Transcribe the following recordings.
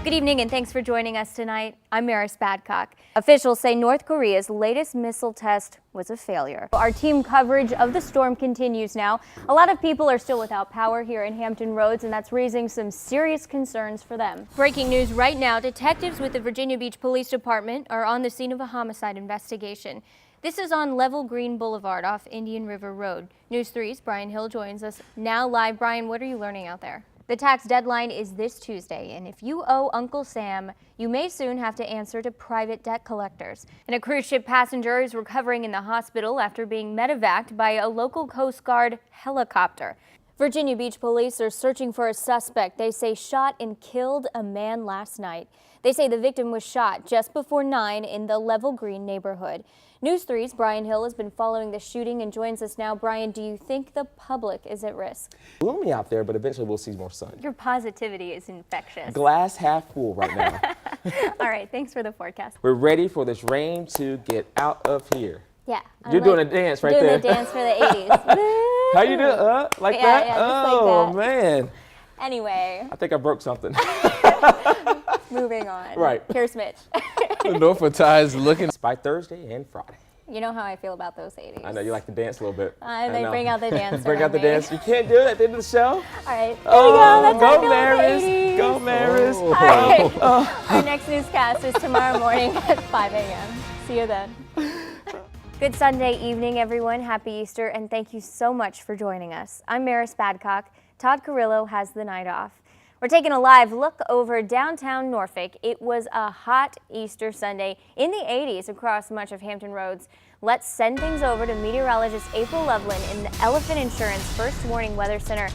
Good evening and thanks for joining us tonight. I'm Merris Badcock. Officials say North Korea's latest missile test was a failure. Our team coverage of the storm continues now. A lot of people are still without power here in Hampton Roads, and that's raising some serious concerns for them. Breaking news right now, detectives with the Virginia Beach Police Department are on the scene of a homicide investigation. This is on Level Green Boulevard off Indian River Road. News 3's Brian Hill joins us now live. Brian, what are you learning out there? The tax deadline is this Tuesday, and if you owe Uncle Sam, you may soon have to answer to private debt collectors. And a cruise ship passenger is recovering in the hospital after being medevaced by a local Coast Guard helicopter. Virginia Beach police are searching for a suspect they say shot and killed a man last night. They say the victim was shot just before 9 in the Level Green neighborhood. News 3's Brian Hill has been following the shooting and joins us now. Brian, do you think the public is at risk? Gloomy out there, but eventually we'll see more sun. Your positivity is infectious. Glass half full right now. All right, thanks for the forecast. We're ready for this rain to get out of here. Yeah. You're doing a dance right there. Doing a dance for the 80s. How you doing? Like yeah, that? Yeah, just oh, like that. Man. Anyway. I think I broke something. Moving on. Right. Here's Mitch. The Norfolk Tides looking by Thursday and Friday. You know how I feel about those 80s. I know you like to dance a little bit. They bring out the dance. Bring out the dance. You can't do it at the end of the show. All right. There Oh, we go. That's how I go feel Merris. about the 80s. Go Merris. All right. Our next newscast is tomorrow morning at 5 a.m. See you then. Good Sunday evening, everyone. Happy Easter, and thank you so much for joining us. I'm Merris Badcock. Todd Carrillo has the night off. We're taking a live look over downtown Norfolk. It was a hot Easter Sunday in the 80s across much of Hampton Roads. Let's send things over to meteorologist April Loveland in the Elephant Insurance First Warning Weather Center.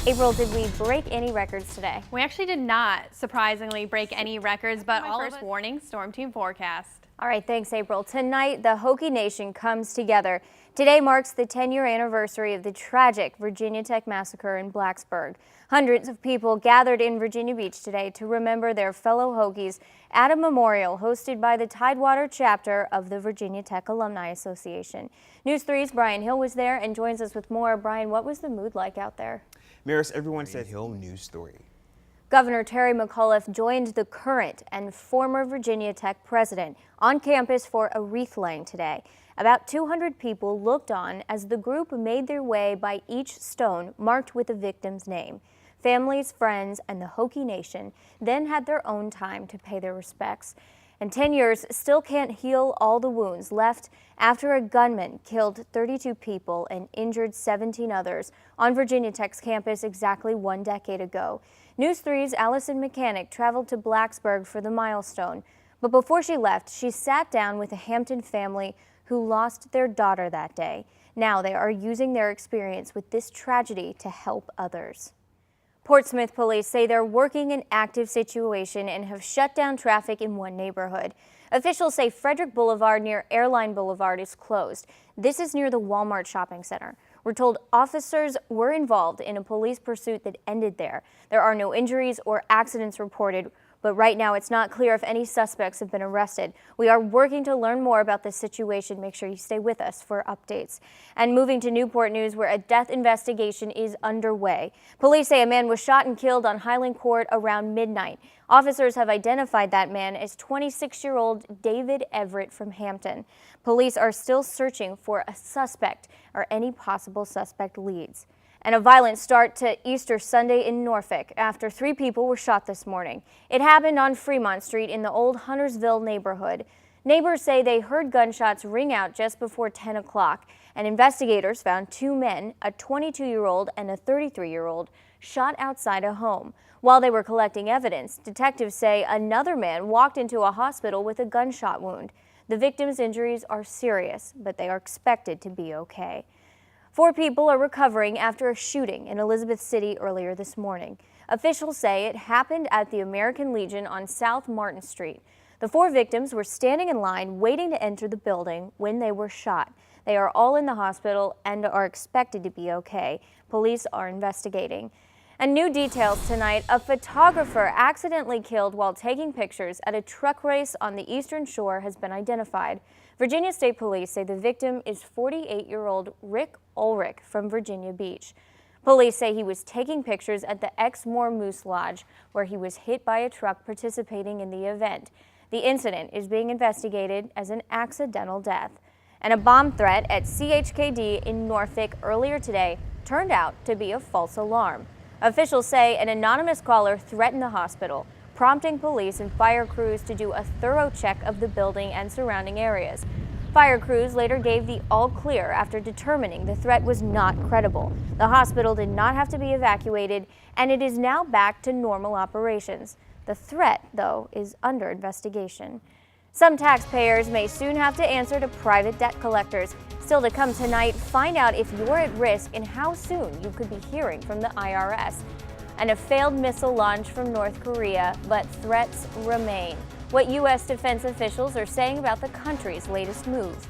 April, did we break any records today? We actually did not, surprisingly, break any records, but all first warning storm team forecast. All right, thanks, April. Tonight, the Hokie Nation comes together. Today marks the 10-year anniversary of the tragic Virginia Tech massacre in Blacksburg. Hundreds of people gathered in Virginia Beach today to remember their fellow Hokies at a memorial hosted by the Tidewater chapter of the Virginia Tech Alumni Association. News 3's Brian Hill was there and joins us with more. Brian, what was the mood like out there? Merris, everyone said Hill News 3. Governor Terry McAuliffe joined the current and former Virginia Tech president on campus for a wreath-laying today. About 200 people looked on as the group made their way by each stone marked with the victim's name. Families, friends, and the Hokie Nation then had their own time to pay their respects. And 10 years still can't heal all the wounds left after a gunman killed 32 people and injured 17 others on Virginia Tech's campus exactly 1 decade ago. News 3's Allison Mechanic traveled to Blacksburg for the milestone. But before she left, she sat down with a Hampton family who lost their daughter that day. Now they are using their experience with this tragedy to help others. Portsmouth police say they're working an active situation and have shut down traffic in one neighborhood. Officials say Frederick Boulevard near Airline Boulevard is closed. This is near the Walmart shopping center. We're told officers were involved in a police pursuit that ended there. There are no injuries or accidents reported, but right now it's not clear if any suspects have been arrested. We are working to learn more about this situation. Make sure you stay with us for updates. And moving to Newport News, where a death investigation is underway. Police say a man was shot and killed on Highland Court around midnight. Officers have identified that man as 26-year-old David Everett from Hampton. Police are still searching for a suspect or any possible suspect leads. And a violent start to Easter Sunday in Norfolk after 3 people were shot this morning. It happened on Fremont Street in the old Huntersville neighborhood. Neighbors say they heard gunshots ring out just before 10 o'clock, and investigators found 2 men, a 22-year-old and a 33-year-old, shot outside a home. While they were collecting evidence, detectives say another man walked into a hospital with a gunshot wound. The victim's injuries are serious, but they are expected to be okay. 4 people are recovering after a shooting in Elizabeth City earlier this morning. Officials say it happened at the American Legion on South Martin Street. The 4 victims were standing in line waiting to enter the building when they were shot. They are all in the hospital and are expected to be okay. Police are investigating. And new details tonight, a photographer accidentally killed while taking pictures at a truck race on the Eastern Shore has been identified. Virginia State Police say the victim is 48-year-old Rick Ulrich from Virginia Beach. Police say he was taking pictures at the Exmoor Moose Lodge, where he was hit by a truck participating in the event. The incident is being investigated as an accidental death. And a bomb threat at CHKD in Norfolk earlier today turned out to be a false alarm. Officials say an anonymous caller threatened the hospital, prompting police and fire crews to do a thorough check of the building and surrounding areas. Fire crews later gave the all clear after determining the threat was not credible. The hospital did not have to be evacuated, and it is now back to normal operations. The threat, though, is under investigation. Some taxpayers may soon have to answer to private debt collectors. Still to come tonight, find out if you're at risk and how soon you could be hearing from the IRS. And a failed missile launch from North Korea, but threats remain. What U.S. defense officials are saying about the country's latest move.